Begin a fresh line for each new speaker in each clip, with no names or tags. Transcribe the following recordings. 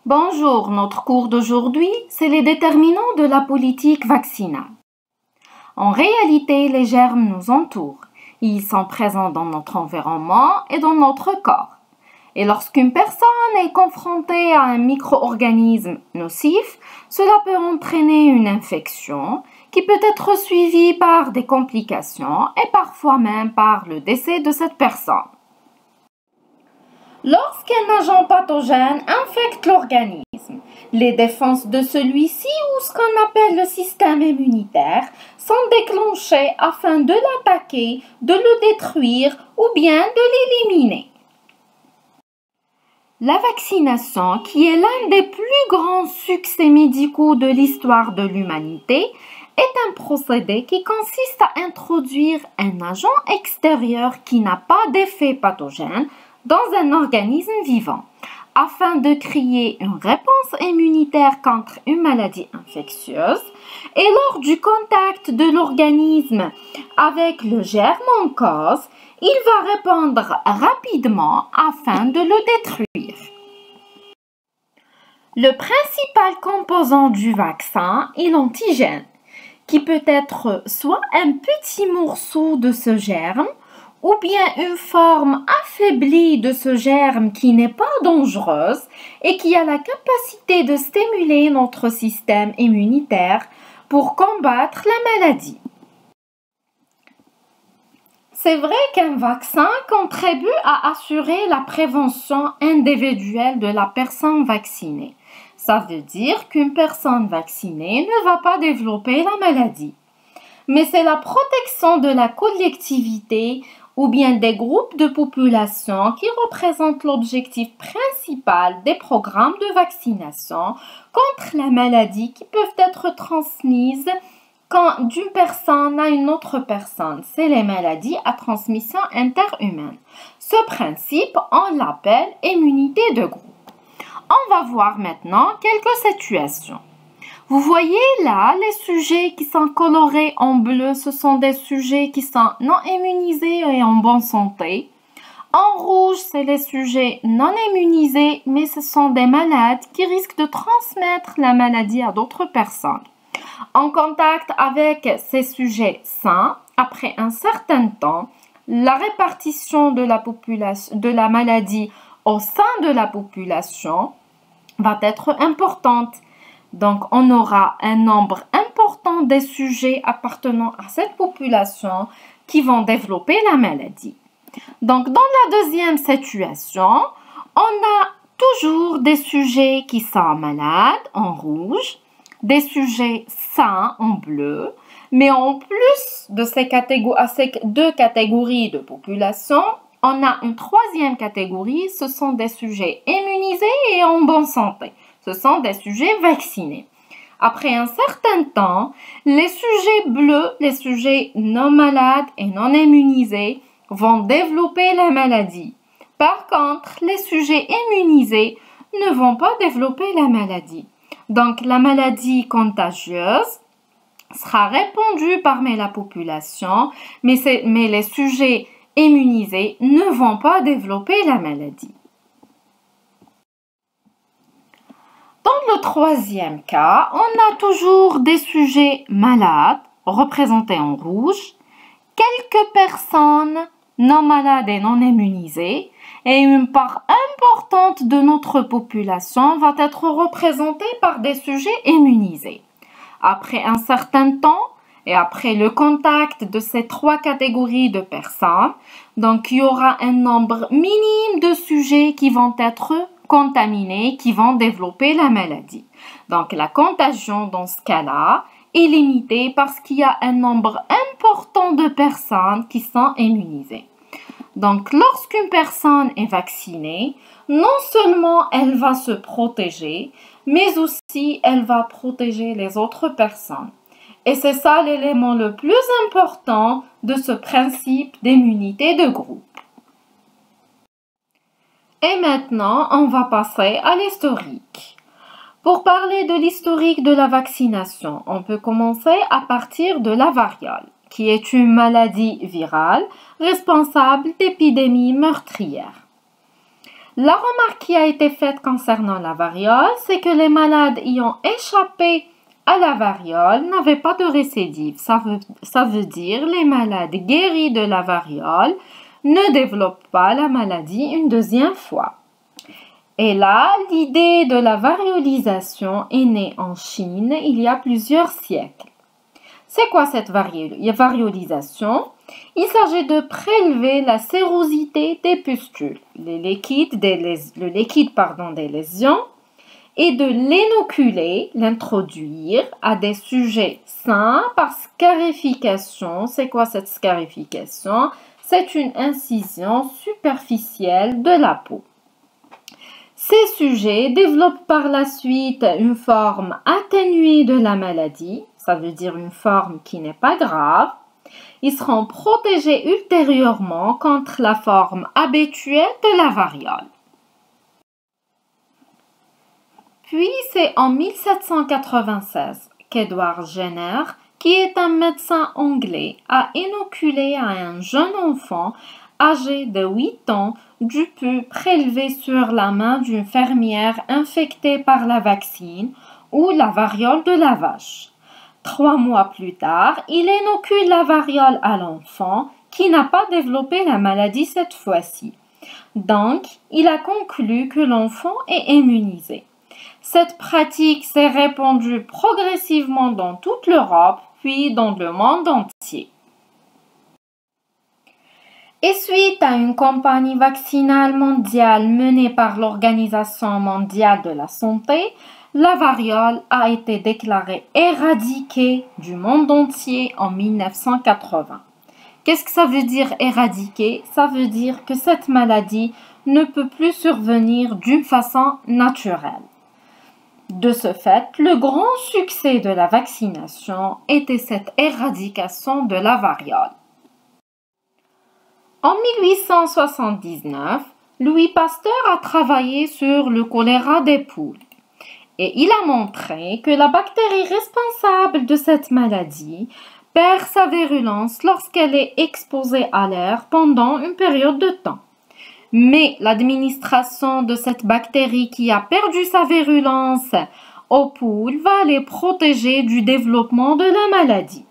Bonjour, notre cours d'aujourd'hui, c'est les déterminants de la politique vaccinale. En réalité, les germes nous entourent. Ils sont présents dans notre environnement et dans notre corps. Et lorsqu'une personne est confrontée à un micro-organisme nocif, cela peut entraîner une infection qui peut être suivie par des complications et parfois même par le décès de cette personne. Lorsqu'un agent pathogène infecte l'organisme, les défenses de celui-ci ou ce qu'on appelle le système immunitaire sont déclenchées afin de l'attaquer, de le détruire ou bien de l'éliminer. La vaccination, qui est l'un des plus grands succès médicaux de l'histoire de l'humanité, est un procédé qui consiste à introduire un agent extérieur qui n'a pas d'effet pathogène dans un organisme vivant, afin de créer une réponse immunitaire contre une maladie infectieuse. Et lors du contact de l'organisme avec le germe en cause, il va répondre rapidement afin de le détruire. Le principal composant du vaccin est l'antigène, qui peut être soit un petit morceau de ce germe, ou bien une forme affaiblie de ce germe qui n'est pas dangereuse et qui a la capacité de stimuler notre système immunitaire pour combattre la maladie. C'est vrai qu'un vaccin contribue à assurer la prévention individuelle de la personne vaccinée. Ça veut dire qu'une personne vaccinée ne va pas développer la maladie. Mais c'est la protection de la collectivité ou bien des groupes de population qui représentent l'objectif principal des programmes de vaccination contre la maladie qui peuvent être transmises d'une personne à une autre personne. C'est les maladies à transmission interhumaine. Ce principe, on l'appelle immunité de groupe. On va voir maintenant quelques situations. Vous voyez là, les sujets qui sont colorés en bleu, ce sont des sujets qui sont non immunisés et en bonne santé. En rouge, c'est les sujets non immunisés, mais ce sont des malades qui risquent de transmettre la maladie à d'autres personnes. En contact avec ces sujets sains, après un certain temps, la répartition de la maladie au sein de la population va être importante. Donc, on aura un nombre important des sujets appartenant à cette population qui vont développer la maladie. Donc, dans la deuxième situation, on a toujours des sujets qui sont malades en rouge, des sujets sains en bleu, mais en plus de ces deux catégories de population, on a une troisième catégorie, ce sont des sujets immunisés et en bonne santé. Ce sont des sujets vaccinés. Après un certain temps, les sujets bleus, les sujets non malades et non immunisés vont développer la maladie. Par contre, les sujets immunisés ne vont pas développer la maladie. Donc, la maladie contagieuse sera répandue parmi la population, mais les sujets immunisés ne vont pas développer la maladie. Dans le troisième cas, on a toujours des sujets malades, représentés en rouge, quelques personnes non malades et non immunisées, et une part importante de notre population va être représentée par des sujets immunisés. Après un certain temps, et après le contact de ces trois catégories de personnes, donc il y aura un nombre minime de sujets qui vont être contaminés, qui vont développer la maladie. Donc la contagion dans ce cas-là est limitée parce qu'il y a un nombre important de personnes qui sont immunisées. Donc lorsqu'une personne est vaccinée, non seulement elle va se protéger, mais aussi elle va protéger les autres personnes. Et c'est ça l'élément le plus important de ce principe d'immunité de groupe. Et maintenant, on va passer à l'historique. Pour parler de l'historique de la vaccination, on peut commencer à partir de la variole, qui est une maladie virale responsable d'épidémies meurtrières. La remarque qui a été faite concernant la variole, c'est que les malades ayant échappé à la variole n'avaient pas de récidive. Ça veut dire les malades guéris de la variole ne développent pas la maladie une deuxième fois. Et là, l'idée de la variolisation est née en Chine il y a plusieurs siècles. C'est quoi cette variolisation? Il s'agit de prélever la sérosité des pustules, le liquide des lésions, et de l'inoculer, l'introduire à des sujets sains par scarification. C'est quoi cette scarification? C'est une incision superficielle de la peau. Ces sujets développent par la suite une forme atténuée de la maladie, ça veut dire une forme qui n'est pas grave. Ils seront protégés ultérieurement contre la forme habituelle de la variole. Puis c'est en 1796 qu'Edward Jenner, qui est un médecin anglais, a inoculé à un jeune enfant âgé de 8 ans du pu prélevé sur la main d'une fermière infectée par la vaccine ou la variole de la vache. 3 mois plus tard, il inocule la variole à l'enfant qui n'a pas développé la maladie cette fois-ci. Donc, il a conclu que l'enfant est immunisé. Cette pratique s'est répandue progressivement dans toute l'Europe, puis dans le monde entier. Et suite à une campagne vaccinale mondiale menée par l'Organisation mondiale de la santé, la variole a été déclarée éradiquée du monde entier en 1980. Qu'est-ce que ça veut dire éradiquer? Ça veut dire que cette maladie ne peut plus survenir d'une façon naturelle. De ce fait, le grand succès de la vaccination était cette éradication de la variole. En 1879, Louis Pasteur a travaillé sur le choléra des poules et il a montré que la bactérie responsable de cette maladie perd sa virulence lorsqu'elle est exposée à l'air pendant une période de temps. Mais l'administration de cette bactérie qui a perdu sa virulence aux poules va les protéger du développement de la maladie.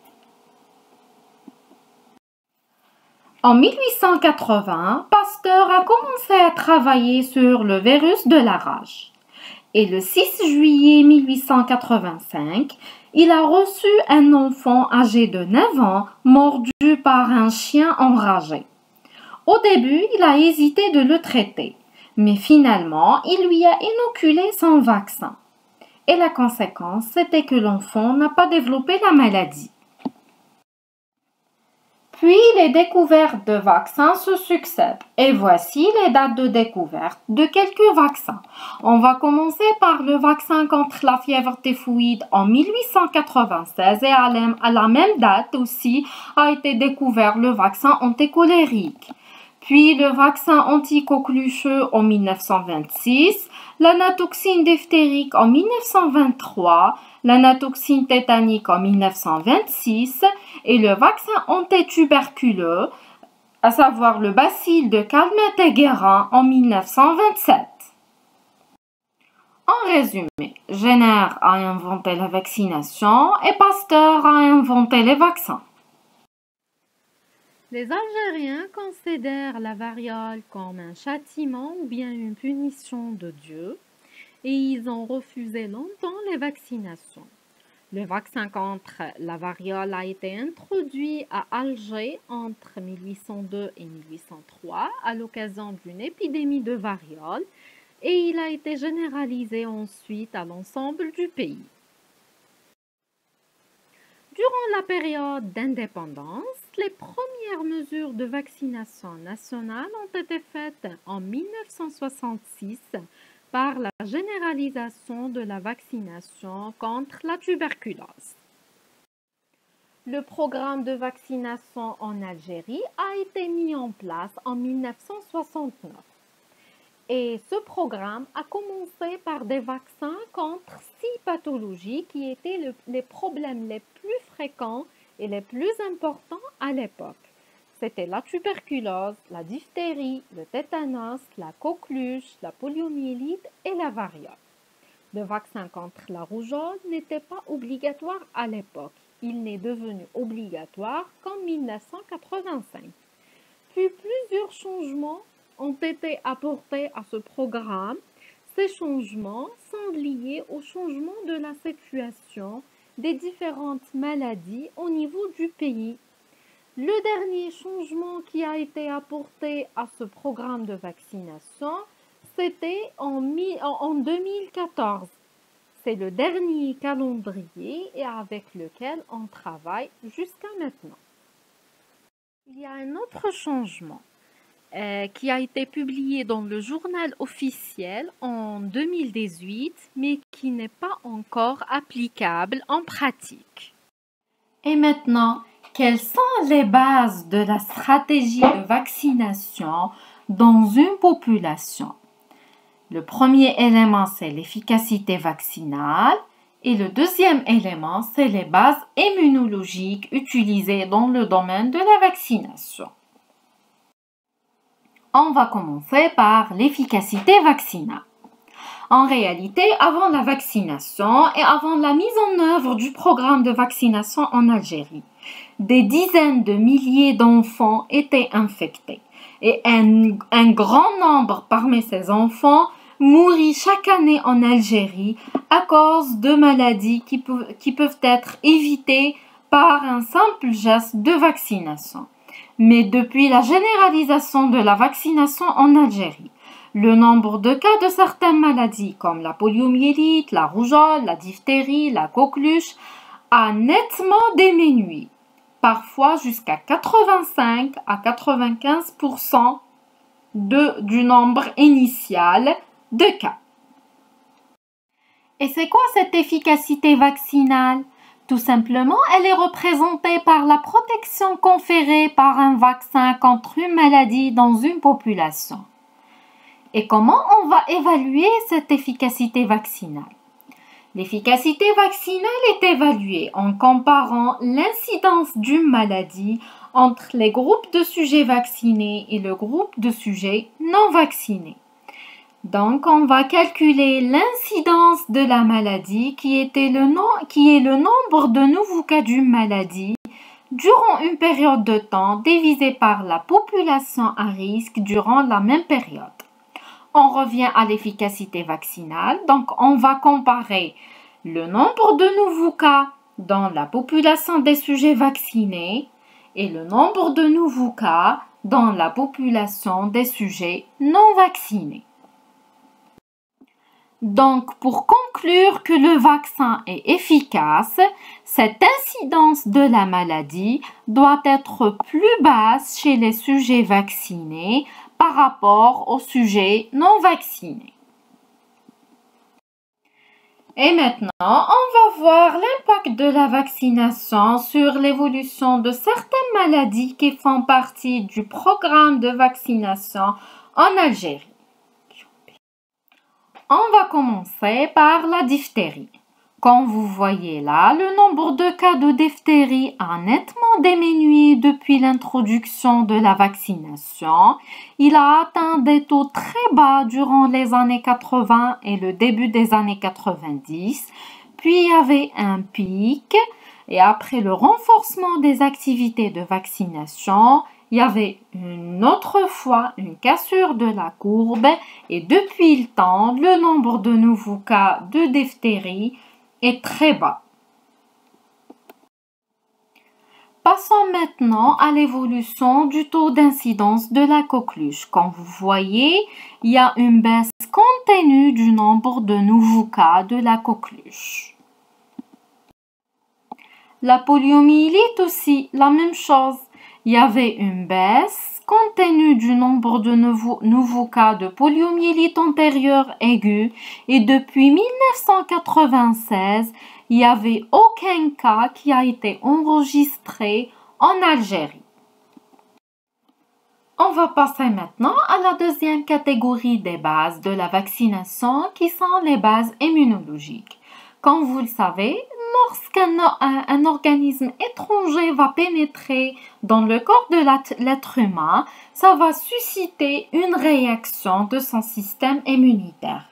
En 1880, Pasteur a commencé à travailler sur le virus de la rage. Et le 6 juillet 1885, il a reçu un enfant âgé de 9 ans mordu par un chien enragé. Au début, il a hésité de le traiter, mais finalement, il lui a inoculé son vaccin. Et la conséquence, c'était que l'enfant n'a pas développé la maladie. Puis les découvertes de vaccins se succèdent et voici les dates de découverte de quelques vaccins. On va commencer par le vaccin contre la fièvre typhoïde en 1896 et à la même date aussi a été découvert le vaccin anticolérique. Puis le vaccin anti-coquelucheux en 1926, l'anatoxine diphtérique en 1923, l'anatoxine tétanique en 1926 et le vaccin antituberculeux, à savoir le bacille de Calmette-Guérin en 1927. En résumé, Jenner a inventé la vaccination et Pasteur a inventé les vaccins.
Les Algériens considèrent la variole comme un châtiment ou bien une punition de Dieu et ils ont refusé longtemps les vaccinations. Le vaccin contre la variole a été introduit à Alger entre 1802 et 1803 à l'occasion d'une épidémie de variole et il a été généralisé ensuite à l'ensemble du pays. Durant la période d'indépendance, les premières mesures de vaccination nationale ont été faites en 1966 par la généralisation de la vaccination contre la tuberculose. Le programme de vaccination en Algérie a été mis en place en 1969. Et ce programme a commencé par des vaccins contre 6 pathologies qui étaient les problèmes les plus fréquents et les plus importants à l'époque. C'était la tuberculose, la diphtérie, le tétanos, la coqueluche, la poliomyélite et la variole. Le vaccin contre la rougeole n'était pas obligatoire à l'époque. Il n'est devenu obligatoire qu'en 1985. Puis plusieurs changements ont été apportés à ce programme. Ces changements sont liés au changement de la situation des différentes maladies au niveau du pays. Le dernier changement qui a été apporté à ce programme de vaccination, c'était en 2014. C'est le dernier calendrier et avec lequel on travaille jusqu'à maintenant. Il y a un autre changement qui a été publié dans le journal officiel en 2018, mais qui n'est pas encore applicable en pratique.
Et maintenant, quelles sont les bases de la stratégie de vaccination dans une population? Le premier élément, c'est l'efficacité vaccinale et le deuxième élément, c'est les bases immunologiques utilisées dans le domaine de la vaccination. On va commencer par l'efficacité vaccinale. En réalité, avant la vaccination et avant la mise en œuvre du programme de vaccination en Algérie, des dizaines de milliers d'enfants étaient infectés et un grand nombre parmi ces enfants mourit chaque année en Algérie à cause de maladies qui peuvent être évitées par un simple geste de vaccination. Mais depuis la généralisation de la vaccination en Algérie, le nombre de cas de certaines maladies comme la poliomyélite, la rougeole, la diphtérie, la coqueluche a nettement diminué, parfois jusqu'à 85 à 95% du nombre initial de cas. Et c'est quoi cette efficacité vaccinale? Tout simplement, elle est représentée par la protection conférée par un vaccin contre une maladie dans une population. Et comment on va évaluer cette efficacité vaccinale? L'efficacité vaccinale est évaluée en comparant l'incidence d'une maladie entre les groupes de sujets vaccinés et le groupe de sujets non vaccinés. Donc, on va calculer l'incidence de la maladie qui est le nombre de nouveaux cas d'une maladie durant une période de temps divisé par la population à risque durant la même période. On revient à l'efficacité vaccinale, donc on va comparer le nombre de nouveaux cas dans la population des sujets vaccinés et le nombre de nouveaux cas dans la population des sujets non vaccinés. Donc, pour conclure que le vaccin est efficace, cette incidence de la maladie doit être plus basse chez les sujets vaccinés par rapport aux sujets non vaccinés. Et maintenant, on va voir l'impact de la vaccination sur l'évolution de certaines maladies qui font partie du programme de vaccination en Algérie. On va commencer par la diphtérie. Comme vous voyez là, le nombre de cas de diphtérie a nettement diminué depuis l'introduction de la vaccination. Il a atteint des taux très bas durant les années 80 et le début des années 90. Puis il y avait un pic et après le renforcement des activités de vaccination, il y avait une autre fois une cassure de la courbe et depuis le temps, le nombre de nouveaux cas de diphtérie est très bas. Passons maintenant à l'évolution du taux d'incidence de la coqueluche. Comme vous voyez, il y a une baisse continue du nombre de nouveaux cas de la coqueluche. La poliomyélite aussi, la même chose. Il y avait une baisse continue du nombre de nouveaux cas de poliomyélite antérieure aiguë et depuis 1996, il n'y avait aucun cas qui a été enregistré en Algérie. On va passer maintenant à la deuxième catégorie des bases de la vaccination qui sont les bases immunologiques. Comme vous le savez, un organisme étranger va pénétrer dans le corps de l'être humain, ça va susciter une réaction de son système immunitaire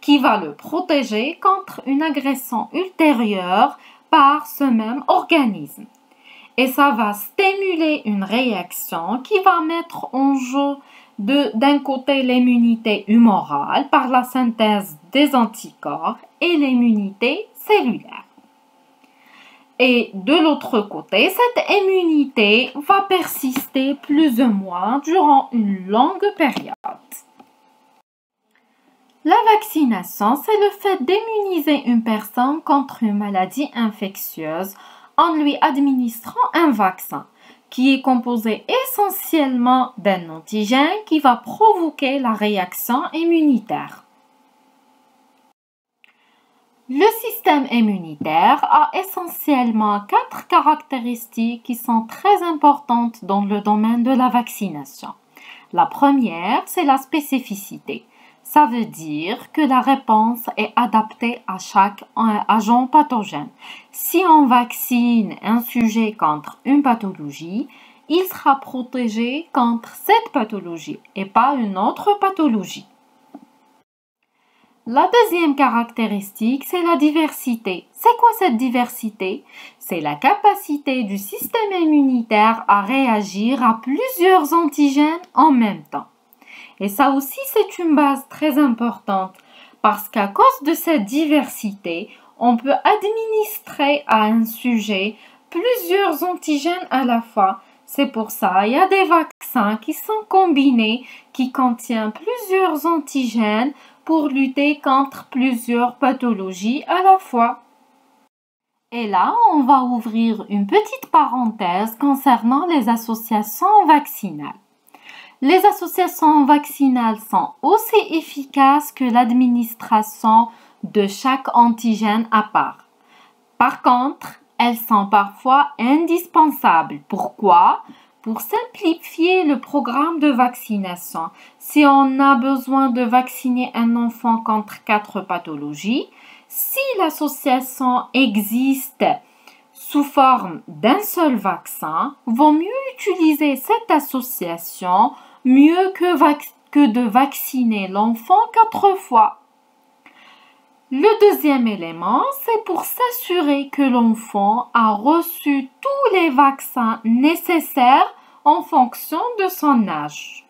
qui va le protéger contre une agression ultérieure par ce même organisme. Et ça va stimuler une réaction qui va mettre en jeu d'un côté l'immunité humorale par la synthèse des anticorps et l'immunité cellulaire. Et de l'autre côté, cette immunité va persister plus ou moins durant une longue période. La vaccination, c'est le fait d'immuniser une personne contre une maladie infectieuse en lui administrant un vaccin qui est composé essentiellement d'un antigène qui va provoquer la réaction immunitaire. Le système immunitaire a essentiellement 4 caractéristiques qui sont très importantes dans le domaine de la vaccination. La première, c'est la spécificité. Ça veut dire que la réponse est adaptée à chaque agent pathogène. Si on vaccine un sujet contre une pathologie, il sera protégé contre cette pathologie et pas une autre pathologie. La deuxième caractéristique, c'est la diversité. C'est quoi cette diversité? C'est la capacité du système immunitaire à réagir à plusieurs antigènes en même temps. Et ça aussi, c'est une base très importante parce qu'à cause de cette diversité, on peut administrer à un sujet plusieurs antigènes à la fois. C'est pour ça, il y a des vaccins qui sont combinés, qui contiennent plusieurs antigènes pour lutter contre plusieurs pathologies à la fois. Et là, on va ouvrir une petite parenthèse concernant les associations vaccinales. Les associations vaccinales sont aussi efficaces que l'administration de chaque antigène à part. Par contre, elles sont parfois indispensables. Pourquoi? Pour simplifier le programme de vaccination. Si on a besoin de vacciner un enfant contre 4 pathologies, si l'association existe sous forme d'un seul vaccin, vaut mieux utiliser cette association mieux que de vacciner l'enfant 4 fois. Le deuxième élément, c'est pour s'assurer que l'enfant a reçu tous les vaccins nécessaires en fonction de son âge.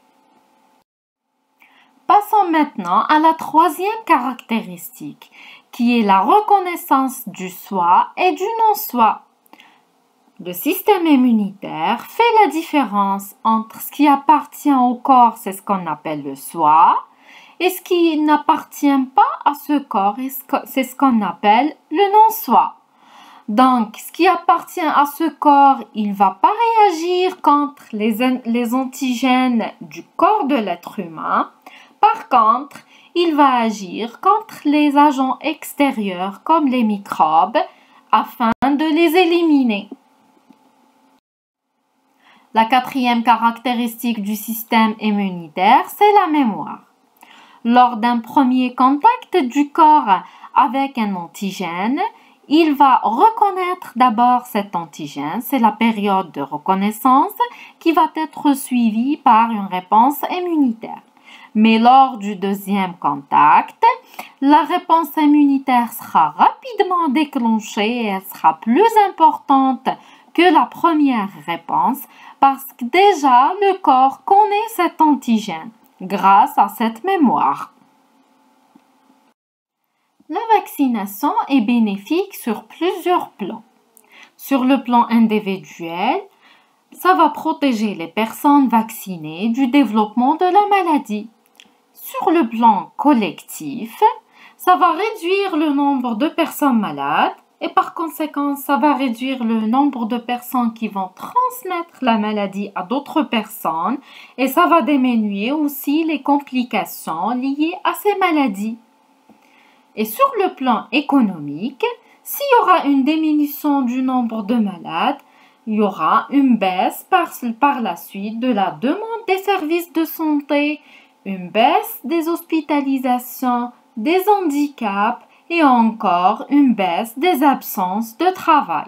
Passons maintenant à la troisième caractéristique, qui est la reconnaissance du soi et du non-soi. Le système immunitaire fait la différence entre ce qui appartient au corps, c'est ce qu'on appelle le soi, et ce qui n'appartient pas à ce corps, c'est ce qu'on appelle le non-soi. Donc, ce qui appartient à ce corps, il ne va pas réagir contre les antigènes du corps de l'être humain. Par contre, il va agir contre les agents extérieurs comme les microbes afin de les éliminer. La quatrième caractéristique du système immunitaire, c'est la mémoire. Lors d'un premier contact du corps avec un antigène, il va reconnaître d'abord cet antigène, c'est la période de reconnaissance qui va être suivie par une réponse immunitaire. Mais lors du deuxième contact, la réponse immunitaire sera rapidement déclenchée et elle sera plus importante que la première réponse parce que déjà le corps connaît cet antigène grâce à cette mémoire. La vaccination est bénéfique sur plusieurs plans. Sur le plan individuel, ça va protéger les personnes vaccinées du développement de la maladie. Sur le plan collectif, ça va réduire le nombre de personnes malades et par conséquent, ça va réduire le nombre de personnes qui vont transmettre la maladie à d'autres personnes et ça va diminuer aussi les complications liées à ces maladies. Et sur le plan économique, s'il y aura une diminution du nombre de malades, il y aura une baisse par la suite de la demande des services de santé, une baisse des hospitalisations, des handicaps et encore une baisse des absences de travail.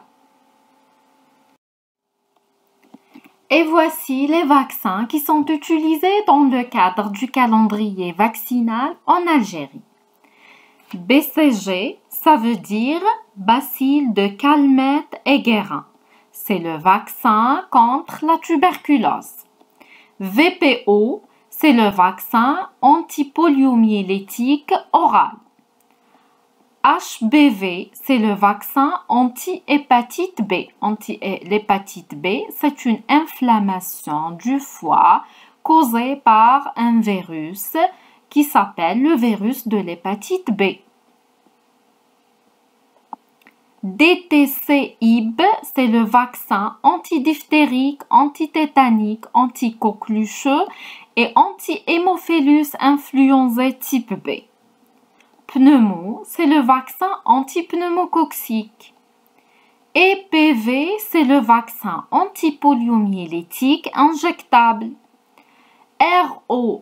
Et voici les vaccins qui sont utilisés dans le cadre du calendrier vaccinal en Algérie. BCG, ça veut dire bacille de Calmette et Guérin. C'est le vaccin contre la tuberculose. VPO, c'est le vaccin antipoliomyélétique oral. HBV, c'est le vaccin anti-hépatite B. L'hépatite B, c'est une inflammation du foie causée par un virus qui s'appelle le virus de l'hépatite B. DTC-IB, c'est le vaccin antidiphtérique, antitétanique, anticoquelucheux et anti-hémophilus influenzae type B. Pneumo, c'est le vaccin antipneumococcique. EPV, c'est le vaccin antipoliomyélétique injectable. ROR,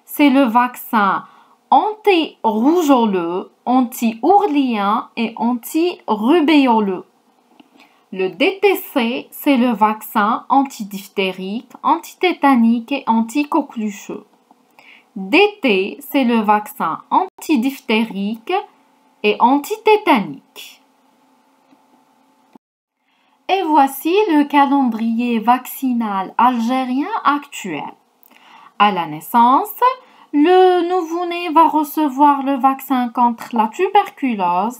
c'est le vaccin anti-rougeoleux, anti-ourlien et anti-rubéoleux. Le DTC, c'est le vaccin antidiphtérique, antitétanique et anticoquelucheux. DT, c'est le vaccin antidiphtérique et antitétanique. Et voici le calendrier vaccinal algérien actuel. À la naissance, le nouveau-né va recevoir le vaccin contre la tuberculose,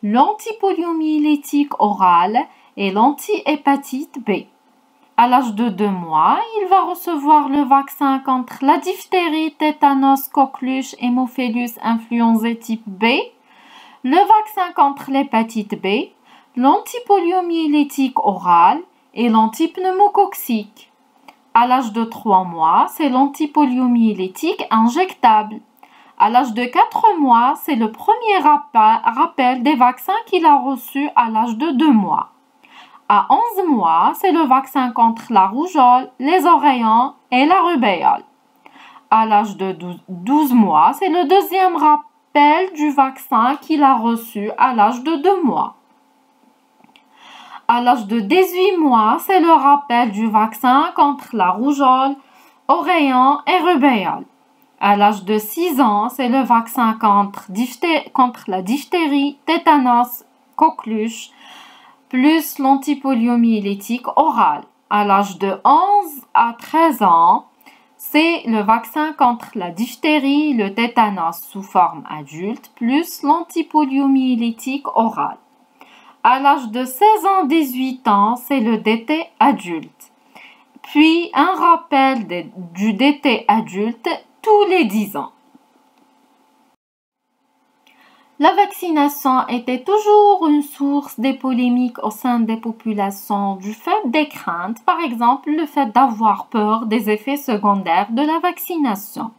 l'antipoliomyélétique orale et l'anti-hépatite B. À l'âge de 2 mois, il va recevoir le vaccin contre la diphtérie, tétanos, coqueluche, hémophilus influenzae type B, le vaccin contre l'hépatite B, l'antipoliomyélétique orale et l'antipneumococcique. À l'âge de 3 mois, c'est l'antipoliomyélétique injectable. À l'âge de 4 mois, c'est le premier rappel des vaccins qu'il a reçus à l'âge de 2 mois. À 11 mois, c'est le vaccin contre la rougeole, les oreillons et la rubéole. À l'âge de 12 mois, c'est le deuxième rappel du vaccin qu'il a reçu à l'âge de 2 mois. À l'âge de 18 mois, c'est le rappel du vaccin contre la rougeole, oreillons et rubéole. À l'âge de 6 ans, c'est le vaccin contre la diphtérie, tétanos, coqueluche, plus l'antipoliomyélétique orale. À l'âge de 11 à 13 ans, c'est le vaccin contre la diphtérie, le tétanos sous forme adulte, plus l'antipoliomyélétique orale. À l'âge de 16 ans, 18 ans, c'est le DT adulte. Puis un rappel du DT adulte tous les 10 ans. La vaccination était toujours une source de polémiques au sein des populations du fait des craintes, par exemple le fait d'avoir peur des effets secondaires de la vaccination.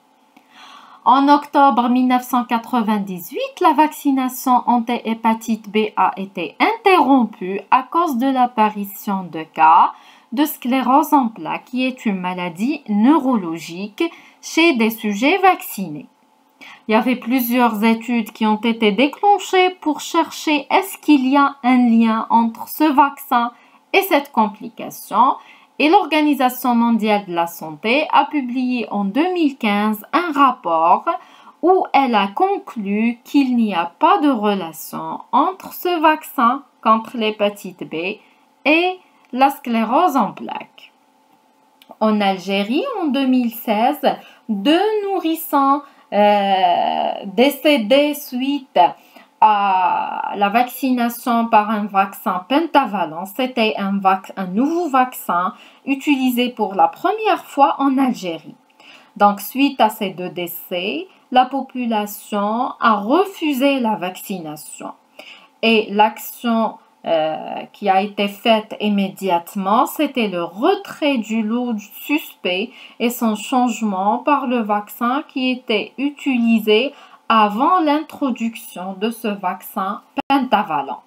En octobre 1998, la vaccination anti-hépatite B a été interrompue à cause de l'apparition de cas de sclérose en plaques, qui est une maladie neurologique chez des sujets vaccinés. Il y avait plusieurs études qui ont été déclenchées pour chercher est-ce qu'il y a un lien entre ce vaccin et cette complication. Et l'Organisation mondiale de la santé a publié en 2015 un rapport où elle a conclu qu'il n'y a pas de relation entre ce vaccin contre l'hépatite B et la sclérose en plaques. En Algérie, en 2016, 2 nourrissons décédés suite à la vaccination par un vaccin pentavalent. C'était un nouveau vaccin utilisé pour la première fois en Algérie. Donc, suite à ces 2 décès, la population a refusé la vaccination. Et l'action qui a été faite immédiatement, c'était le retrait du lot suspect et son changement par le vaccin qui était utilisé avant l'introduction de ce vaccin pentavalent.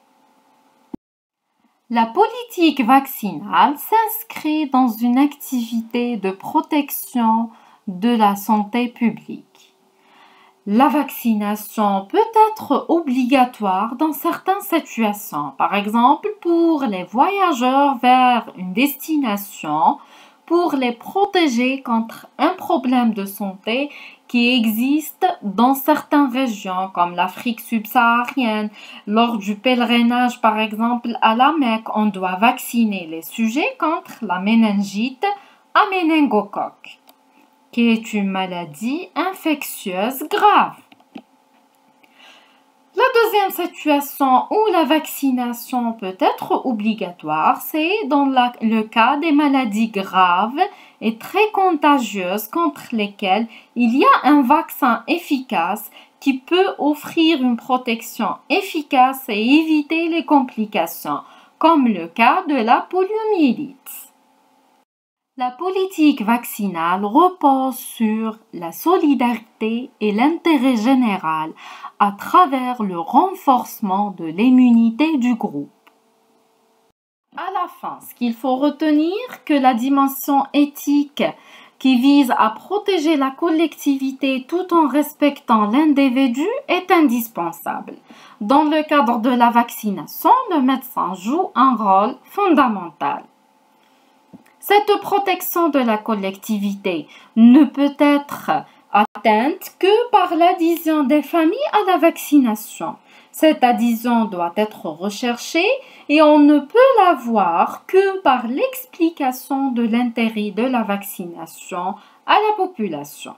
La politique vaccinale s'inscrit dans une activité de protection de la santé publique. La vaccination peut être obligatoire dans certaines situations, par exemple pour les voyageurs vers une destination, pour les protéger contre un problème de santé qui existe dans certaines régions comme l'Afrique subsaharienne. Lors du pèlerinage, par exemple, à la Mecque, on doit vacciner les sujets contre la méningite à méningocoque, qui est une maladie infectieuse grave. La deuxième situation où la vaccination peut être obligatoire, c'est dans le cas des maladies graves et très contagieuses contre lesquelles il y a un vaccin efficace qui peut offrir une protection efficace et éviter les complications, comme le cas de la poliomyélite. La politique vaccinale repose sur la solidarité et l'intérêt général à travers le renforcement de l'immunité du groupe. À la fin, ce qu'il faut retenir, que la dimension éthique qui vise à protéger la collectivité tout en respectant l'individu est indispensable. Dans le cadre de la vaccination, le médecin joue un rôle fondamental. Cette protection de la collectivité ne peut être atteinte que par l'adhésion des familles à la vaccination. Cette adhésion doit être recherchée et on ne peut l'avoir que par l'explication de l'intérêt de la vaccination à la population.